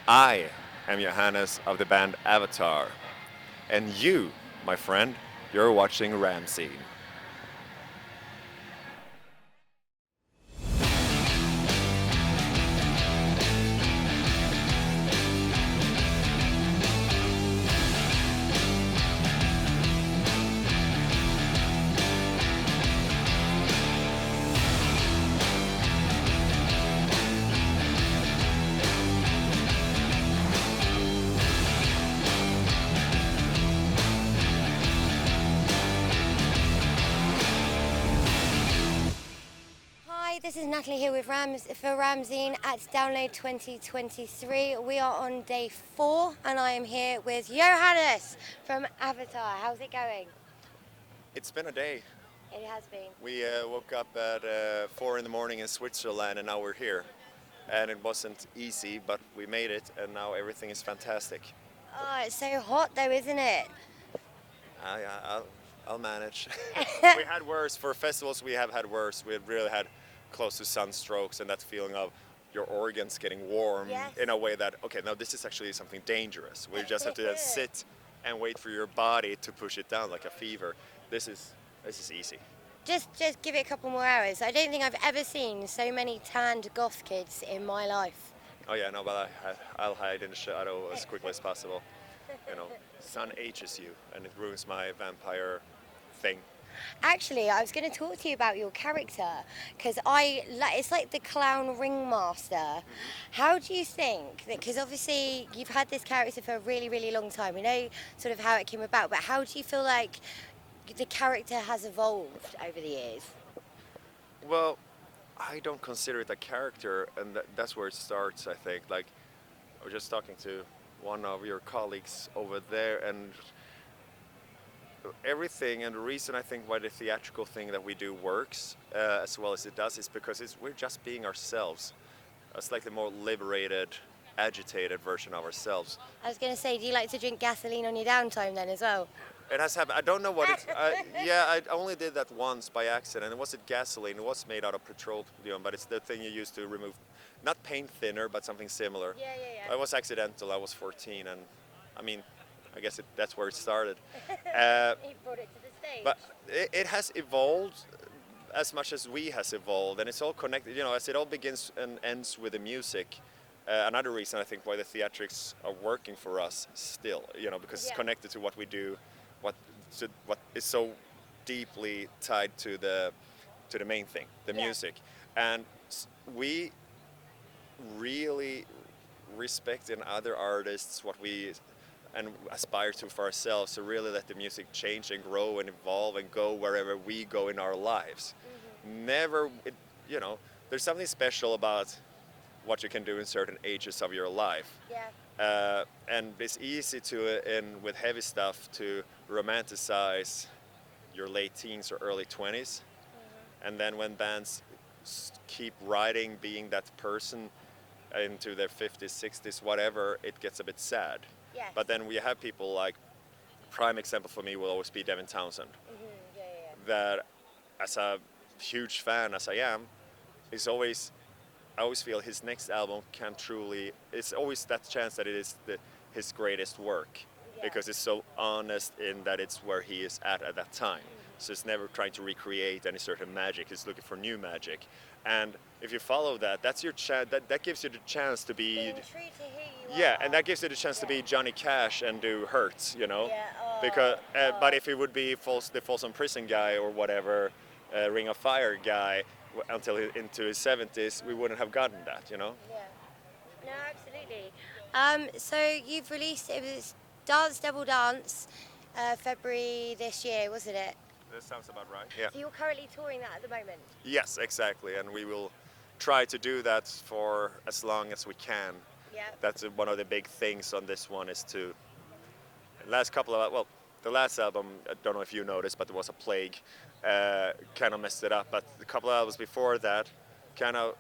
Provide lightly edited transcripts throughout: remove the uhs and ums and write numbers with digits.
I am Johannes of the band Avatar. And you, my friend, you're watching Ramsey. Hi, this is Natalie here with for Ramzine at Download 2023. We are on day 4 and I am here with Johannes from Avatar. How's it going? It's been a day. It has been. We woke up at 4 in the morning in Switzerland and now we're here. And it wasn't easy, but we made it and now everything is fantastic. Oh, it's so hot though, isn't it? I'll manage. We had worse. For festivals, we have had worse. We really had close to sunstrokes and that feeling of your organs getting warm Yes. in a way that, okay, now this is actually something dangerous. We just have to sit and wait for your body to push it down like a fever. This is easy. Just give it a couple more hours. I don't think I've ever seen so many tanned goth kids in my life. Oh yeah, no, but I'll hide in the shadow as quickly as possible. You know, sun ages you and it ruins my vampire thing. Actually, I was going to talk to you about your character because it's like the clown ringmaster. How do you think that? Because obviously you've had this character for a really, really long time. We know sort of how it came about, but how do you feel like the character has evolved over the years? Well, I don't consider it a character, and that's where it starts, I think. Like, I was just talking to one of your colleagues over there, and everything, and the reason I think why the theatrical thing that we do works as well as it does is because we're just being ourselves, a slightly more liberated, agitated version of ourselves. I was going to say, do you like to drink gasoline on your downtime then as well? It has happened. I don't know what it's. Yeah, I only did that once by accident. It wasn't gasoline. It was made out of petroleum, but it's the thing you use to remove, not paint thinner, but something similar. Yeah. It was accidental. I was 14, and I mean, I guess that's where it started. He brought it to the stage. But it has evolved as much as we has evolved, and it's all connected. You know, as it all begins and ends with the music. Another reason I think why the theatrics are working for us still, you know, because it's Yeah. connected to what we do, what is so deeply tied to the main thing, the Yeah. music, and we really respect in other artists what we and aspire to for ourselves to really let the music change and grow and evolve and go wherever we go in our lives. Never, you know, there's something special about what you can do in certain ages of your life. Yeah. And it's easy to, with heavy stuff, to romanticize your late teens or early 20s. And then when bands keep writing, being that person into their 50s, 60s, whatever, it gets a bit sad. Yes. But then we have people like, prime example for me will always be Devin Townsend. Yeah. That, as a huge fan as I am, is always I always feel his next album can truly. It's always that chance that it is his greatest work, Yeah. because it's so honest in that it's where he is at that time. So it's never trying to recreate any certain magic. It's looking for new magic, and if you follow that, that's your chance. That gives you the chance to be. Being true to who you Yeah, are. and that gives you the chance to be Johnny Cash and do Hurts, you know. Yeah, Because, but if it would be the Folsom Prison guy or whatever, Ring of Fire guy, until into his 70s, we wouldn't have gotten that, you know. Yeah. No, absolutely. So you've released it was Dance Devil Dance, February this year, wasn't it? That sounds about right. Yeah. So you're currently touring that at the moment. Yes, exactly, and we will try to do that for as long as we can. Yeah. That's one of the big things on this one is to. Last couple of the last album, I don't know if you noticed, but there was a plague, kind of messed it up. But the couple of albums before that, kind of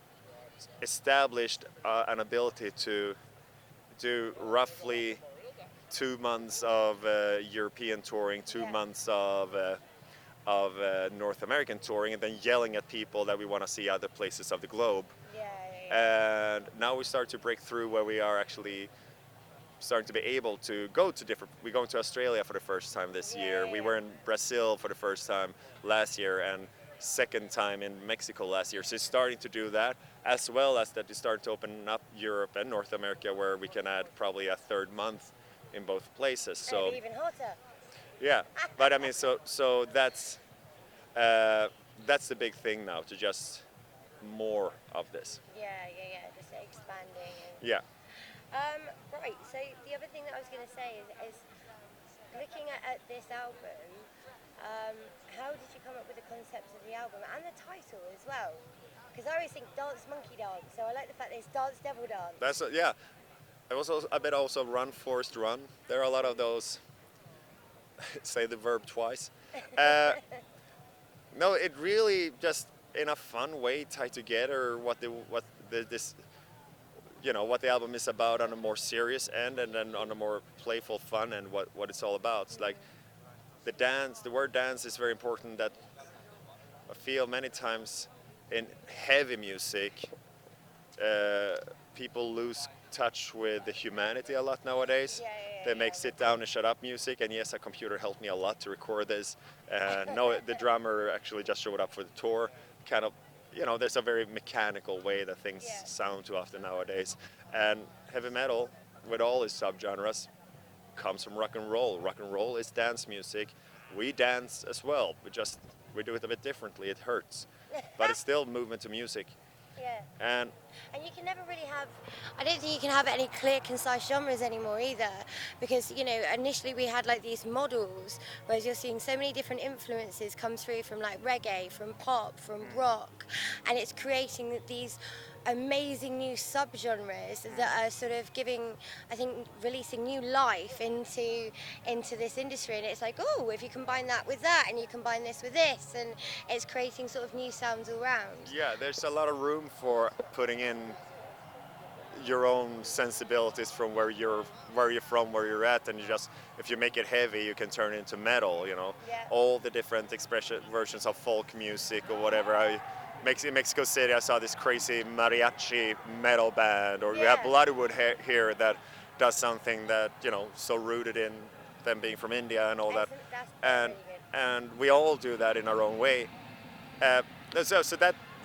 established an ability to do roughly 2 months of European touring, two Yeah. months of North American touring, and then yelling at people that we want to see other places of the globe. Yeah. and now we start to break through where we are actually starting to be able to go to different. We're going to Australia for the first time this year. We were in Brazil for the first time last year, and second time in Mexico last year. So it's starting to do that, as well as that it's starting to open up Europe and North America, where we can add probably a third month in both places. So And even hotter. yeah, but I mean, so that's the big thing now, to just more of this. Yeah. Just expanding. Yeah. Right. So the other thing that I was going to say is looking at this album. How did you come up with the concept of the album and the title as well? Because I always think Dance Monkey Dance, so I like the fact that it's Dance Devil Dance. Yeah. It was also a bit also Run Forest Run. There are a lot of those. Say the verb twice. No, it really just in a fun way tied together what this what the album is about on a more serious end, and then on a more playful fun and what it's all about. It's like the word dance is very important. That I feel many times in heavy music, people lose touch with the humanity a lot nowadays. They make sit down and shut up music, and yes, a computer helped me a lot to record this. No, the drummer actually just showed up for the tour. Kind of, there's a very mechanical way that things sound too often nowadays. And heavy metal, with all its subgenres, comes from rock and roll. Rock and roll is dance music. We dance as well. We do it a bit differently. It hurts, but it's still movement to music. Yeah. And you can never really have, I don't think you can have any clear, concise genres anymore either. Because, initially we had like these models, whereas you're seeing so many different influences come through from like reggae, from pop, from rock. And it's creating these amazing new subgenres that are sort of releasing new life into this industry. And it's like, oh, if you combine that with that and you combine this with this, and it's creating sort of new sounds all round. yeah, there's a lot of room for putting in your own sensibilities from where you're from, where you're at, and if you make it heavy, you can turn it into metal. All the different versions of folk music or whatever. In Mexico City, I saw this crazy mariachi metal band, or we have Bloodywood here that does something that so rooted in them being from India and all that, and really good. and we all do that in our own way. So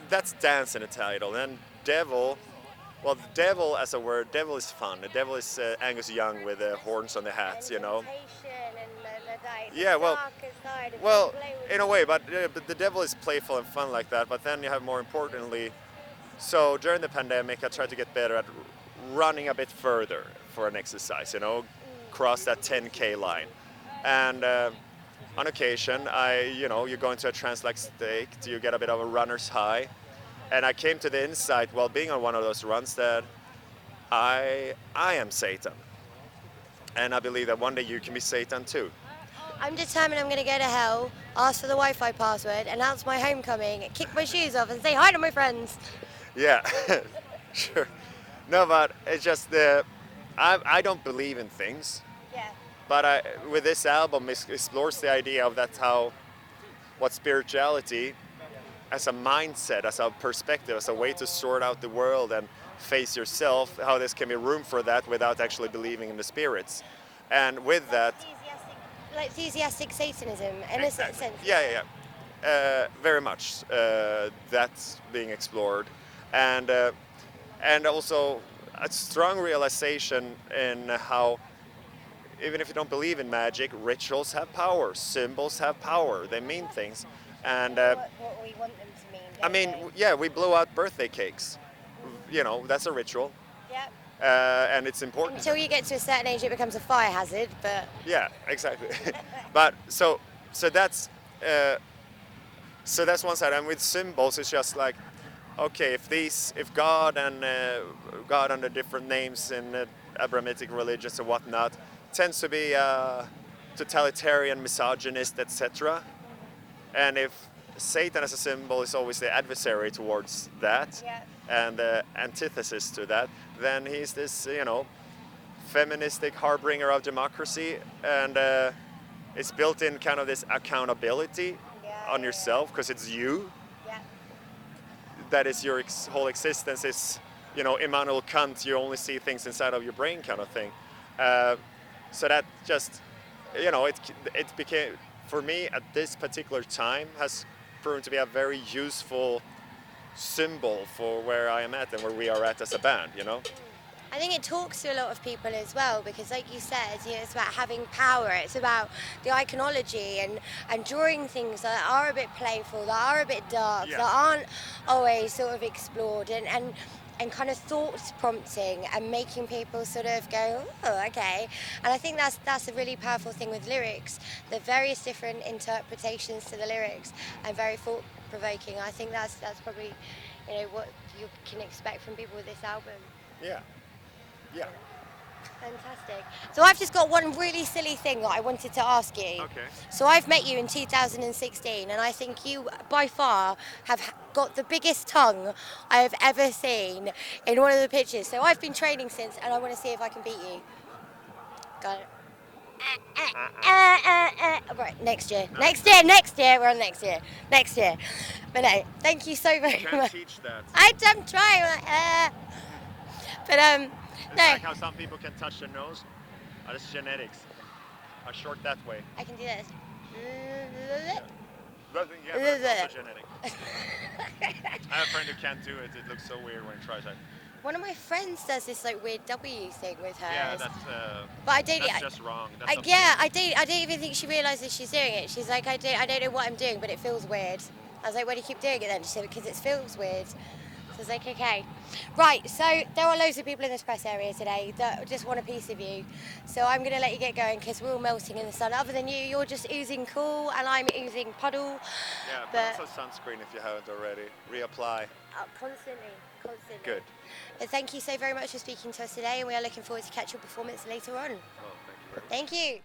that's dance in the title. And devil, well, the devil as a word, devil is fun. The devil is Angus Young with the horns on the hats, And the Yeah, well, darker side of Well, play with in a way, but the devil is playful and fun like that. But then you have more importantly, so during the pandemic, I tried to get better at running a bit further for an exercise, cross that 10K line. And on occasion, you go into a trance-like state, you get a bit of a runner's high. And I came to the insight while being on one of those runs that I am Satan. And I believe that one day you can be Satan too. I'm determined I'm going to go to hell, ask for the Wi-Fi password, announce my homecoming, kick my shoes off and say hi to my friends. Yeah, sure. No, but it's just I don't believe in things. Yeah. But with this album, it explores the idea of what spirituality as a mindset, as a perspective, as a way to sort out the world and face yourself, how there's can be room for that without actually believing in the spirits. And with that... Enthusiastic Satanism, in a sense. Yeah. Very much. That's being explored. And also a strong realization in how, even if you don't believe in magic, rituals have power, symbols have power, they mean things. And What we want them to mean. I mean, yeah, we blow out birthday cakes. That's a ritual. Yeah. And it's important. Until you get to a certain age, it becomes a fire hazard. But Yeah, exactly. But so that's one side. And with symbols, it's just like, okay, if God under different names in Abrahamic religions and whatnot tends to be totalitarian, misogynist, etc. And if Satan as a symbol is always the adversary towards that, and the antithesis to that, then he's this, feministic harbinger of democracy, and it's built in kind of this accountability on yourself, because it's you. Yeah. That is your whole existence is you know, Immanuel Kant, you only see things inside of your brain kind of thing. So that just, you know, it became, for me at this particular time, has proven to be a very useful symbol for where I am at and where we are at as a band, you know? I think it talks to a lot of people as well because, like you said, you know, it's about having power. It's about the iconology and drawing things that are a bit playful, that are a bit dark, Yeah. that aren't always sort of explored and kind of thought prompting and making people sort of go, oh, okay. And I think that's a really powerful thing with lyrics. The various different interpretations to the lyrics and very thought provoking. I think that's probably, you know, what you can expect from people with this album. Yeah. Yeah. Fantastic. So I've just got one really silly thing that I wanted to ask you. Okay. So I've met you in 2016, and I think you, by far, have got the biggest tongue I have ever seen in one of the pictures. So I've been training since, and I want to see if I can beat you. Got it. Right, next year. Next year. We're on next year. Next year. But no, thank you so very You can't much. teach that. I'm trying. But It's no, like how some people can touch their nose. Oh, this is genetics. I'm short that way. I can do this. Yeah, but that's also genetic. I have a friend who can't do it. It looks so weird when he tries it. One of my friends does this like weird W thing with hers. Yeah, but I don't. that's just wrong. That's not Yeah, I don't even think she realizes she's doing it. She's like, I don't know what I'm doing, but it feels weird. I was like, why do you keep doing it then? She said, because it feels weird. So I was like, okay. Right, so there are loads of people in this press area today that just want a piece of you. So I'm going to let you get going because we're all melting in the sun. Other than you, you're just oozing cool and I'm oozing puddle. Yeah, but put some sunscreen if you haven't already. Reapply. constantly. Good. But thank you so very much for speaking to us today, and we are looking forward to catch your performance later on. Oh, thank you very much. Thank you.